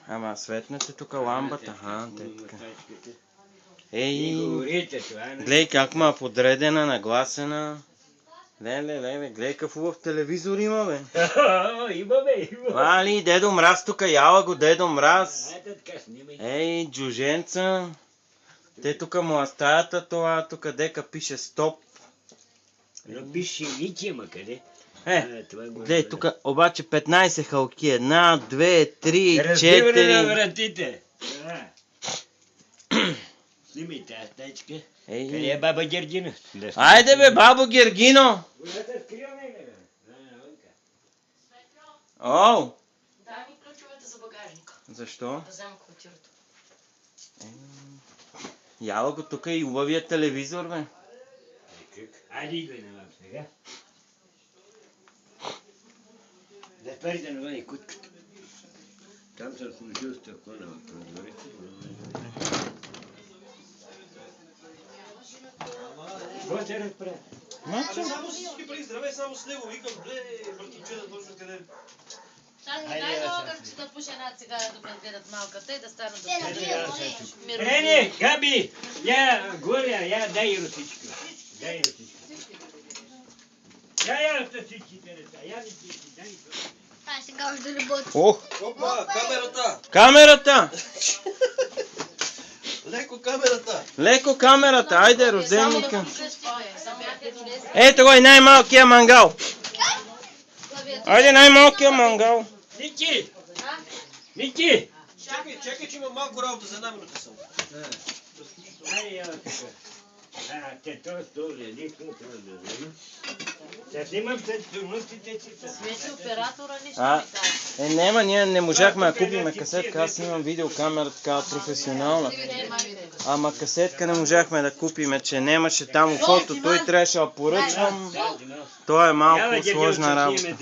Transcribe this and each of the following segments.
Ама светнете тук ламбата. Ей, гледай как ма подредена, нагласена. Леле, гледай какъв хубав телевизор има, бе. Има, бе. Али, Дедо Мраз тук, яла го Дедо Мраз. Ей, джуженца. Те тук му стаята това, тук дека пише стоп. Пише Вики, ма къде? Гледай, тук обаче 15 халки. 1, 2, 3, 4. Разбиване на вратите. Снимай тази стачка. Къде е баба Гергина? Айде бе, бабо Гергино! Оу! Дай ми ключовете за багажника. Защо? Да взема квартирата. Яла го тук и хубавия телевизор, бе. Айде идвай на вам сега. Да парите на вън кутката. Там съм служил с тъкона в прозорите. Какво се разправя? Само всички преди здраве, само с него викам, братовчета точно къде. Дай да огър, да пуша една цигара да гледат малката и да станат да Рене, Габи, я горя, я дай русичка. Дай русичка. Я русичките, я русички, дай. Сега още да работи. Ох! Опа, камерата! Камерата! Леко камерата! Леко камерата, айде, рожденника. Ето го и най-малкия мангал. Айде, най-малкия мангал. Ники! Ники! Чакай, че има малко работа, за една минута само. Айде, я тук. Те това столи, нищо това да взема. Сега снимам след турнустите си. Свети оператора нищо не каже. Нема, ние не можахме да купим касетка. Аз имам видеокамера така професионална. Ама касетка не можахме да купим, че нямаше там фото. Той трябваше да поръчвам. То е малко сложна работа.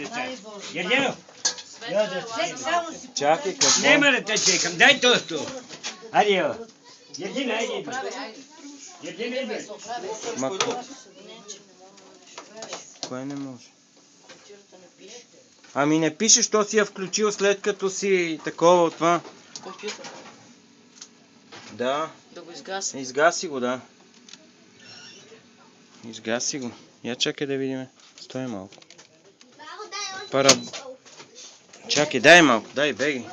Гергено! Чакай, какво? Нема да те чекам, дай тосто. Айде, я. Гергина, айде. Гергина, айде. Кое не може? Ами не пише, що си я включил след като си такова от това. Компютър. Да. Да го изгаси. Изгаси го, да. Изгаси го. Я чакай да видим. Стой малко. Чакай, дай малко. Дай, беги.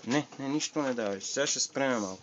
Не, нищо не давай. Сега ще спреме малко.